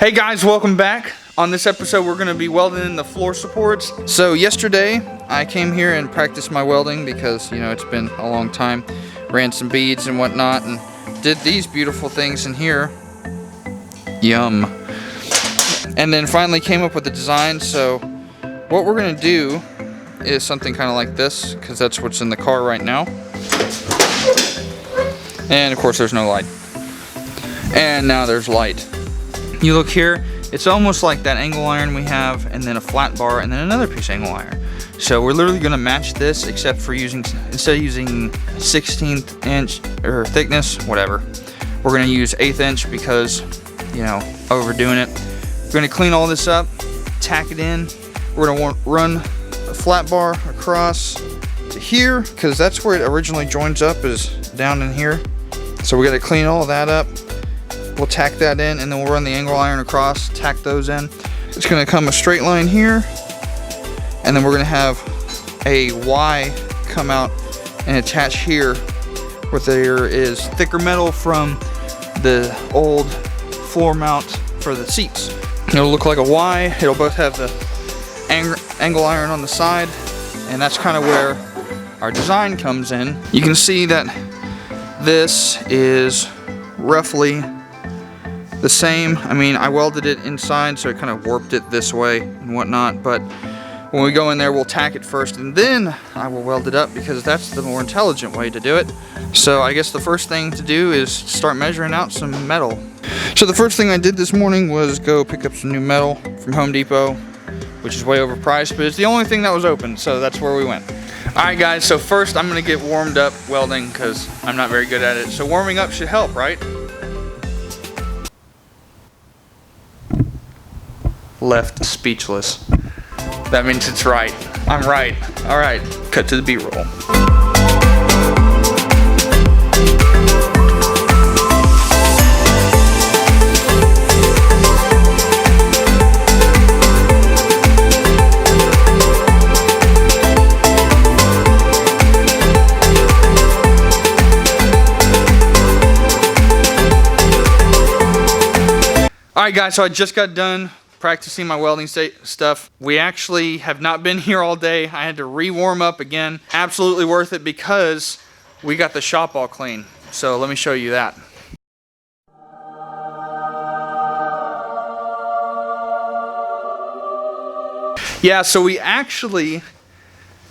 Hey guys, welcome back. On this episode we're going to be welding in the floor supports. So yesterday I came here and practiced my welding because, you know, it's been a long time. Ran some beads and whatnot and did these beautiful things in here. Yum. And then finally came up with the design. So what we're going to do is something kind of like this, because that's what's in the car right now. And of course there's no light. And now there's light. You look here, it's almost like that angle iron we have, and then a flat bar, and then another piece of angle iron. So we're literally going to match this, except for instead of using 16th inch or thickness, whatever, we're going to use 1/8 inch because, you know, overdoing it. We're going to clean all this up, tack it in. We're going to run a flat bar across to here, because that's where it originally joins up, is down in here. So we got to clean all that up. We'll tack that in, and then we'll run the angle iron across, tack those in. It's going to come a straight line here, and then we're going to have a Y come out and attach here where there is thicker metal from the old floor mount for the seats. It'll look like a Y. It'll both have the angle iron on the side, and that's kind of where our design comes in. You can see that this is roughly the same. I mean, I welded it inside, so I kind of warped it this way and whatnot, but when we go in there, we'll tack it first, and then I will weld it up, because that's the more intelligent way to do it. So I guess the first thing to do is start measuring out some metal. So the first thing I did this morning was go pick up some new metal from Home Depot, which is way overpriced, but it's the only thing that was open, so that's where we went. Alright guys, so first I'm going to get warmed up welding, because I'm not very good at it. So warming up should help, right? Left speechless. That means it's right. I'm right. Alright, cut to the B-roll. Alright guys, so I just got done practicing my welding stuff. We actually have not been here all day. I had to re-warm up again. Absolutely worth it, because we got the shop all clean. So let me show you that. Yeah, so we actually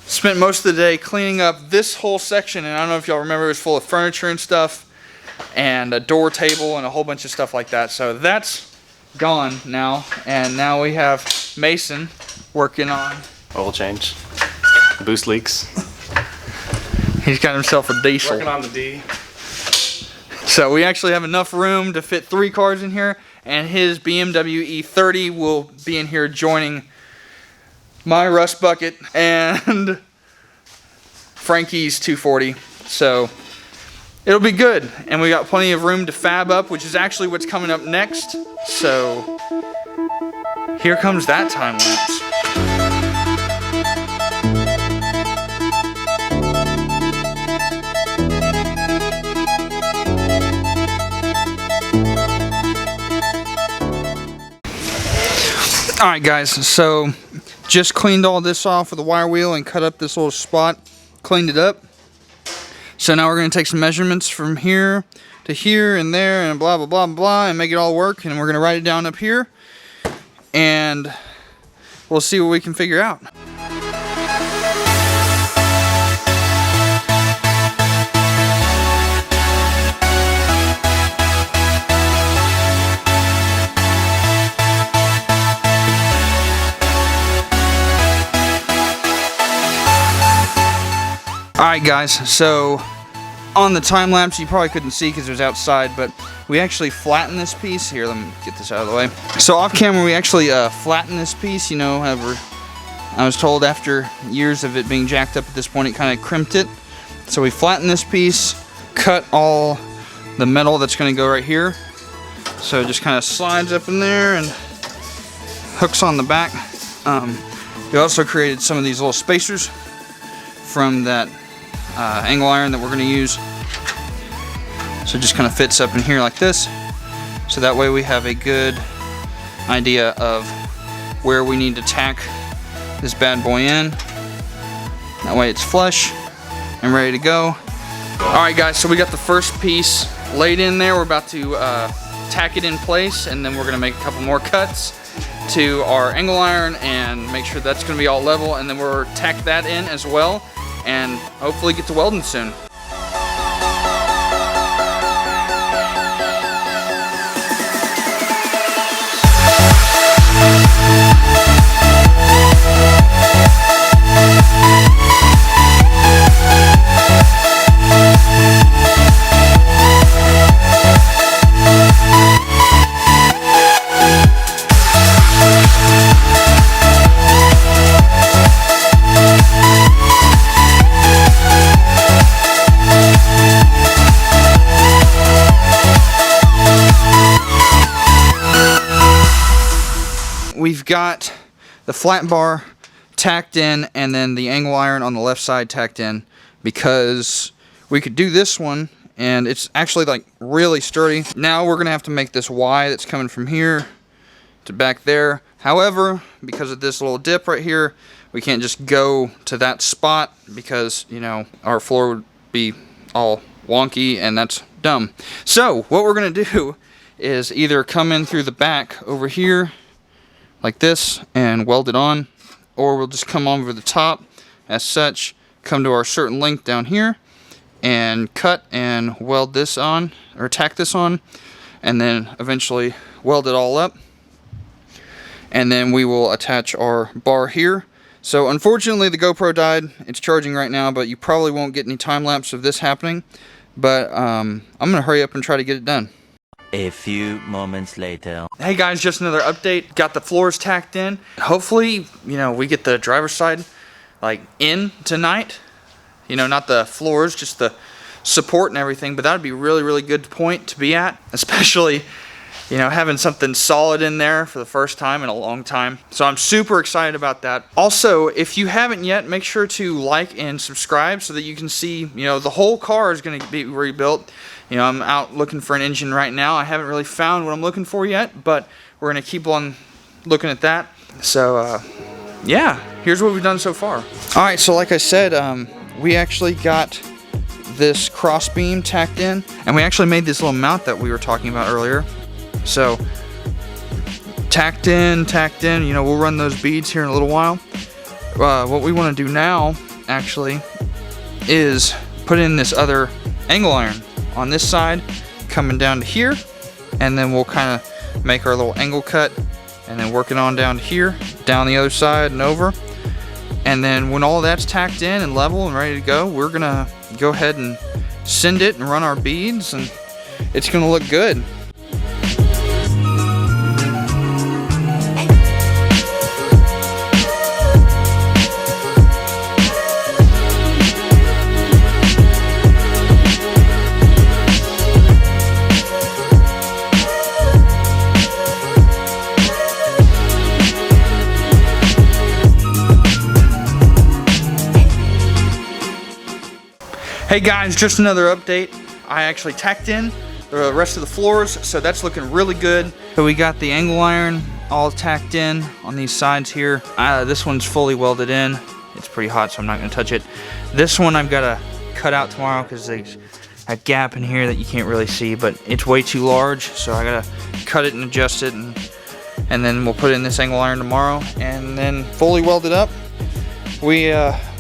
spent most of the day cleaning up this whole section, and I don't know if y'all remember, it was full of furniture and stuff, and a door table and a whole bunch of stuff like that. So that's gone now, and now we have Mason working on oil change, boost leaks. He's got himself a diesel. Working on the D. So we actually have enough room to fit 3 cars in here, and his BMW E30 will be in here joining my rust bucket and Frankie's 240. So it'll be good, and we got plenty of room to fab up, which is actually what's coming up next. So here comes that time lapse. Alright guys, so just cleaned all this off with a wire wheel and cut up this little spot, cleaned it up. So now we're going to take some measurements from here to here and there and blah, blah, blah, blah, and make it all work. And we're going to write it down up here, and we'll see what we can figure out. Alright guys, so on the time lapse, you probably couldn't see because it was outside, but we actually flattened this piece. Here, let me get this out of the way. So off camera, we actually flattened this piece, you know, however, I was told after years of it being jacked up at this point, it kind of crimped it. So we flattened this piece, cut all the metal that's going to go right here. So it just kind of slides up in there and hooks on the back. We also created some of these little spacers from that angle iron that we're going to use. So it just kind of fits up in here like this. So that way we have a good idea of where we need to tack this bad boy in. That way it's flush and ready to go. Alright guys, so we got the first piece laid in there. We're about to tack it in place, and then we're gonna make a couple more cuts to our angle iron and make sure that's gonna be all level, and then we'll tack that in as well and hopefully get to welding soon. We've got the flat bar tacked in and then the angle iron on the left side tacked in, because we could do this one and it's actually like really sturdy. Now we're gonna have to make this Y that's coming from here to back there. However, because of this little dip right here, we can't just go to that spot because, you know, our floor would be all wonky and that's dumb. So what we're gonna do is either come in through the back over here like this and weld it on, or we'll just come over the top as such, come to our certain length down here and cut and weld this on, or tack this on, and then eventually weld it all up, and then we will attach our bar here. So unfortunately the GoPro died. It's charging right now, but you probably won't get any time lapse of this happening, but I'm gonna hurry up and try to get it done. A few moments later. Hey guys, just another update. Got the floors tacked in. Hopefully, you know, we get the driver's side like in tonight. You know, not the floors, just the support and everything, but that would be really, really good point to be at, especially, you know, having something solid in there for the first time in a long time. So I'm super excited about that. Also, if you haven't yet, make sure to like and subscribe so that you can see, you know, the whole car is going to be rebuilt. You know, I'm out looking for an engine right now. I haven't really found what I'm looking for yet, but we're going to keep on looking at that. So, yeah, here's what we've done so far. All right, so like I said, we actually got this cross beam tacked in, and we actually made this little mount that we were talking about earlier. So, tacked in, you know, we'll run those beads here in a little while. What we want to do now, actually, is put in this other angle iron on this side, coming down to here, and then we'll kind of make our little angle cut and then work it on down to here, down the other side and over. And then when all that's tacked in and level and ready to go, we're gonna go ahead and send it and run our beads, and it's gonna look good. Hey guys, just another update. I actually tacked in the rest of the floors, so that's looking really good. So we got the angle iron all tacked in on these sides here. This one's fully welded in. It's pretty hot, so I'm not gonna touch it. This one I've gotta cut out tomorrow because there's a gap in here that you can't really see, but it's way too large, so I gotta cut it and adjust it, and then we'll put in this angle iron tomorrow and then fully weld it up. We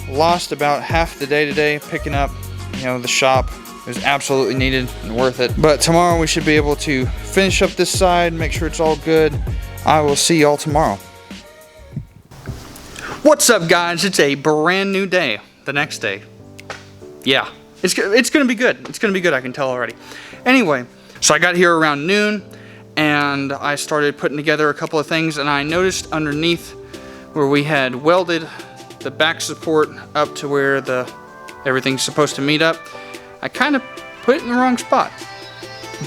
lost about half the day today picking up, you know, the shop. It was absolutely needed and worth it. But tomorrow we should be able to finish up this side, make sure it's all good. I will see y'all tomorrow. What's up guys? It's a brand new day, the next day. Yeah, it's gonna be good. It's gonna be good, I can tell already. Anyway, so I got here around noon and I started putting together a couple of things, and I noticed underneath where we had welded the back support up to where everything's supposed to meet up, I kind of put it in the wrong spot.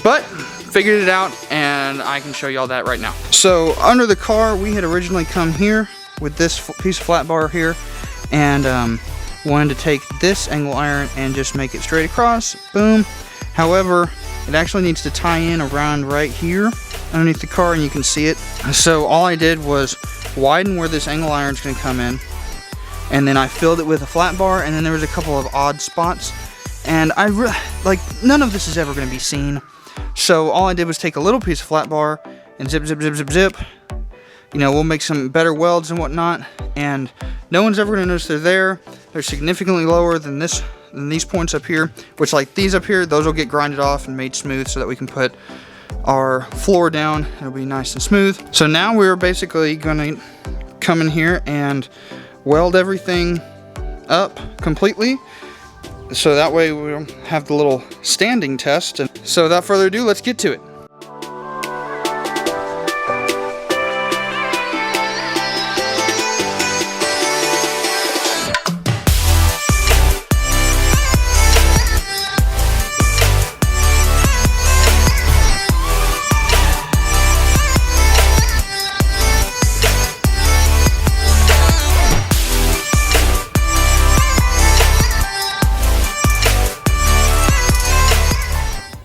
But figured it out, and I can show you all that right now. So under the car, we had originally come here with this piece of flat bar here, and wanted to take this angle iron and just make it straight across, boom. However, it actually needs to tie in around right here underneath the car, and you can see it. So all I did was widen where this angle iron is going to come in, and then I filled it with a flat bar, and then there was a couple of odd spots, and like none of this is ever going to be seen. So all I did was take a little piece of flat bar and zip, zip, zip, zip, zip. You know, we'll make some better welds and whatnot, and no one's ever going to notice they're there. They're significantly lower than these points up here, which, like these up here, those will get grinded off and made smooth so that we can put our floor down. It'll be nice and smooth. So now we're basically going to come in here and weld everything up completely, so that way we'll have the little standing test. And so without further ado, let's get to it.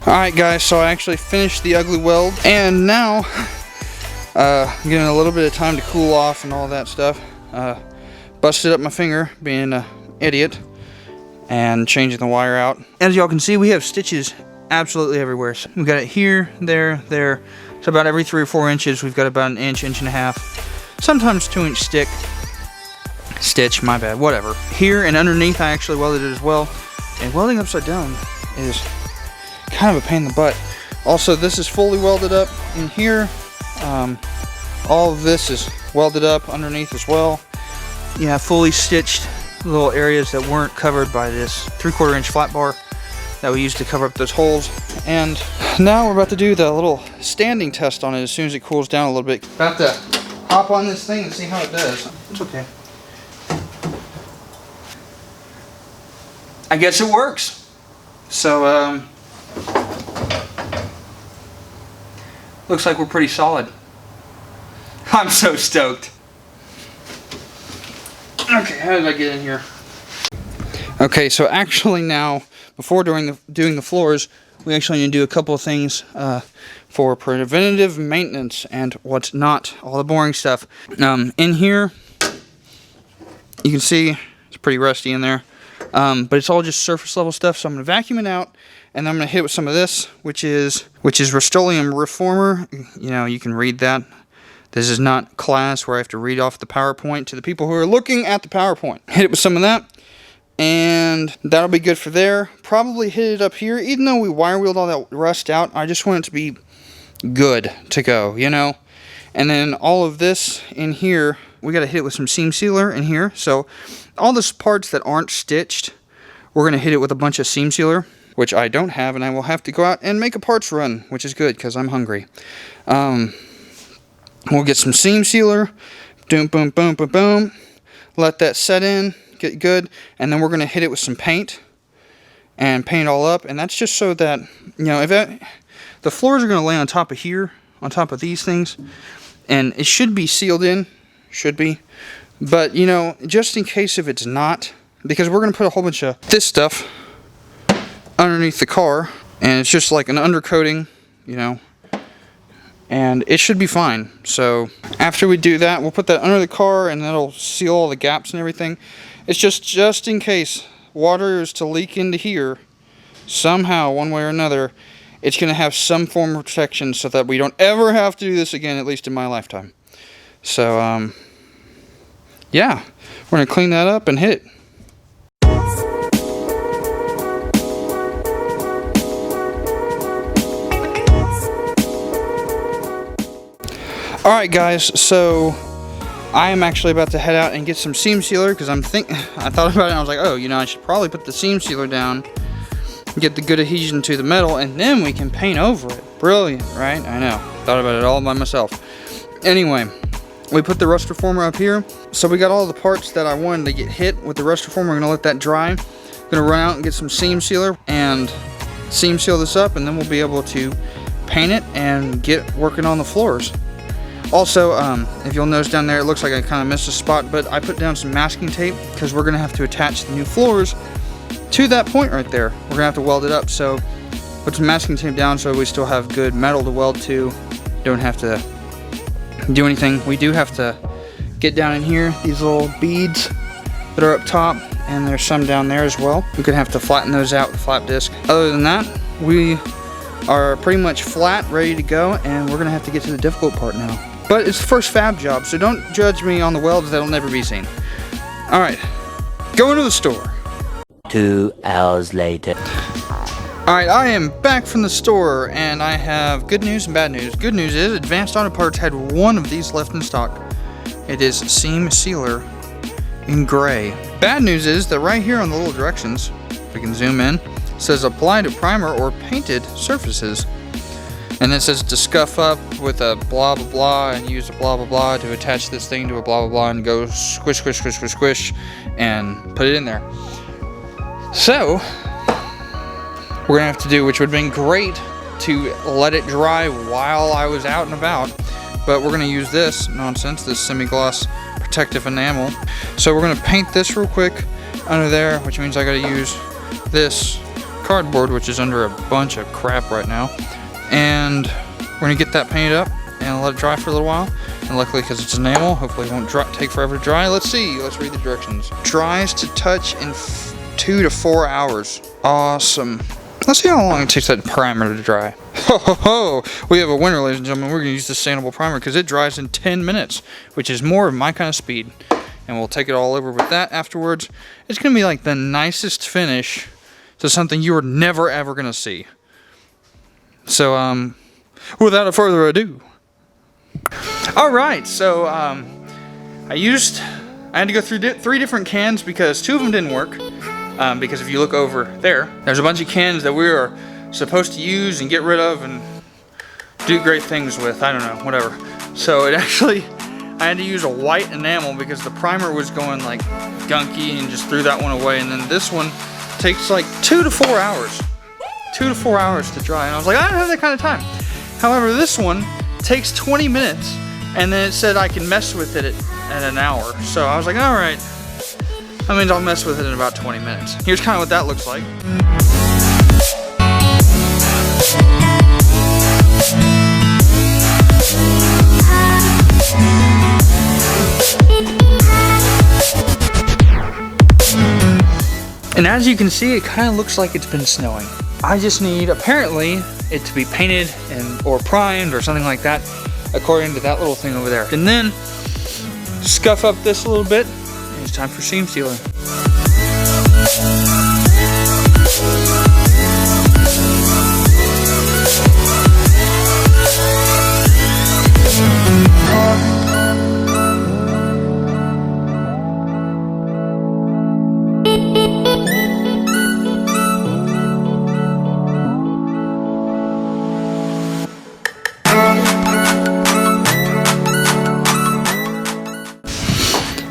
Alright guys, so I actually finished the ugly weld, and now I'm getting a little bit of time to cool off and all that stuff. Busted up my finger being an idiot and changing the wire out. As y'all can see, we have stitches absolutely everywhere. So we've got it here, there, there. So about every 3 or 4 inches we've got about an inch, inch and a half, sometimes 2-inch stitch, my bad, whatever. Here and underneath I actually welded it as well, and welding upside down is kind of a pain in the butt. Also, this is fully welded up in here. All of this is welded up underneath as well. You have fully stitched little areas that weren't covered by this 3/4 inch flat bar that we used to cover up those holes. And now we're about to do the little standing test on it as soon as it cools down a little bit. About to hop on this thing and see how it does. It's okay. I guess it works. So looks like we're pretty solid. I'm so stoked. Okay, how did I get in here? Okay, so actually now, before doing the floors, we actually need to do a couple of things for preventative maintenance and what's not, all the boring stuff. In here, you can see it's pretty rusty in there, but it's all just surface level stuff, so I'm going to vacuum it out. And I'm going to hit with some of this, which is Rust-Oleum Reformer. You know, you can read that. This is not class where I have to read off the PowerPoint to the people who are looking at the PowerPoint. Hit it with some of that, and that'll be good for there. Probably hit it up here. Even though we wire wheeled all that rust out, I just want it to be good to go, you know? And then all of this in here, we got to hit it with some seam sealer in here. So all the parts that aren't stitched, we're going to hit it with a bunch of seam sealer, which I don't have, and I will have to go out and make a parts run, which is good because I'm hungry. We'll get some seam sealer, boom, boom, boom, boom, boom. Let that set in, get good, and then we're going to hit it with some paint and paint it all up. And that's just so that, you know, the floors are going to lay on top of here, on top of these things, and it should be sealed in, should be. But, you know, just in case if it's not, because we're going to put a whole bunch of this stuff underneath the car, and it's just like an undercoating, you know, and it should be fine. So after we do that, we'll put that under the car, and that'll seal all the gaps and everything. It's just in case water is to leak into here somehow, one way or another, it's going to have some form of protection so that we don't ever have to do this again, at least in my lifetime. So yeah, we're going to clean that up and hit it. Alright guys, so I am actually about to head out and get some seam sealer, because I thought about it and I was like, oh, you know, I should probably put the seam sealer down, get the good adhesion to the metal, and then we can paint over it. Brilliant, right? I know. Thought about it all by myself. Anyway, we put the rust reformer up here. So we got all the parts that I wanted to get hit with the rust reformer. We're going to let that dry. I'm going to run out and get some seam sealer and seam seal this up, and then we'll be able to paint it and get working on the floors. Also, if you'll notice down there, it looks like I kind of missed a spot, but I put down some masking tape because we're going to have to attach the new floors to that point right there. We're going to have to weld it up. So put some masking tape down so we still have good metal to weld to. Don't have to do anything. We do have to get down in here, these little beads that are up top, and there's some down there as well. We're gonna have to flatten those out with a flap disc. Other than that, we are pretty much flat, ready to go, and we're gonna have to get to the difficult part now. But it's the first fab job, so don't judge me on the welds that'll never be seen. All right, going to the store. 2 hours later. Alright, I am back from the store, and I have good news and bad news. Good news is Advanced Auto Parts had one of these left in stock. It is Seam Sealer in gray. Bad news is that right here on the little directions, if we can zoom in, it says apply to primer or painted surfaces. And it says to scuff up with a blah blah blah and use a blah blah blah to attach this thing to a blah blah blah and go squish squish squish squish squish and put it in there. So we're gonna have to do, which would have been great to let it dry while I was out and about, but we're gonna use this nonsense, this semi-gloss protective enamel. So we're gonna paint this real quick under there, which means I gotta use this cardboard, which is under a bunch of crap right now, and we're gonna get that painted up and let it dry for a little while. And luckily, because it's enamel, hopefully it won't take forever to dry. Let's see, let's read the directions. Dries to touch in 2 to 4 hours. Awesome. Let's see how long it takes that primer to dry. Ho ho ho! We have a winner, ladies and gentlemen. We're going to use the sandable primer because it dries in 10 minutes, which is more of my kind of speed. And we'll take it all over with that afterwards. It's going to be like the nicest finish to something you are never ever going to see. So, without further ado. Alright, so, I had to go through 3 different cans because 2 of them didn't work. Because if you look over there, there's a bunch of cans that we are supposed to use and get rid of and do great things with. I don't know, whatever. So it actually, I had to use a white enamel because the primer was going like gunky and just threw that one away. And then this one takes like 2 to 4 hours. 2 to 4 hours to dry. And I was like, I don't have that kind of time. However, this one takes 20 minutes. And then it said I can mess with it at an hour. So I was like, all right. That means I'll mess with it in about 20 minutes. Here's kind of what that looks like. And as you can see, it kind of looks like it's been snowing. I just need, apparently, it to be painted or primed or something like that, according to that little thing over there. And then, scuff up this a little bit. It's time for seam sealer.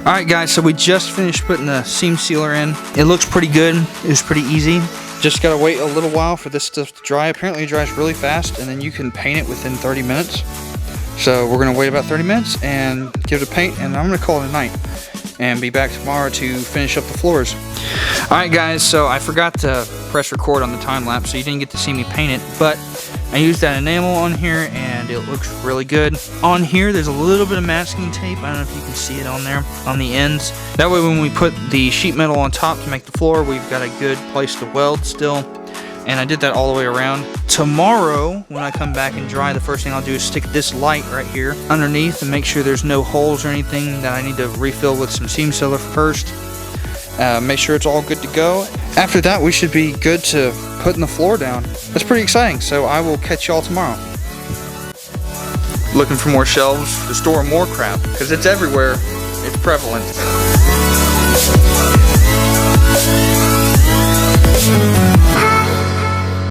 Alright guys, so we just finished putting the seam sealer in. It looks pretty good. It was pretty easy. Just gotta wait a little while for this stuff to dry. Apparently it dries really fast and then you can paint it within 30 minutes. So we're gonna wait about 30 minutes and give it a paint, and I'm gonna call it a night and be back tomorrow to finish up the floors. Alright guys, so I forgot to press record on the time lapse, so you didn't get to see me paint it, but I used that enamel on here and it looks really good. On here there's a little bit of masking tape. I don't know if you can see it on there, on the ends. That way when we put the sheet metal on top to make the floor, we've got a good place to weld still. And I did that all the way around. Tomorrow, when I come back and dry, the first thing I'll do is stick this light right here underneath and make sure there's no holes or anything that I need to refill with some seam sealer first. Make sure it's all good to go. After that, we should be good to putting the floor down. That's pretty exciting, so I will catch y'all tomorrow. Looking for more shelves to store more crap, because it's everywhere. It's prevalent.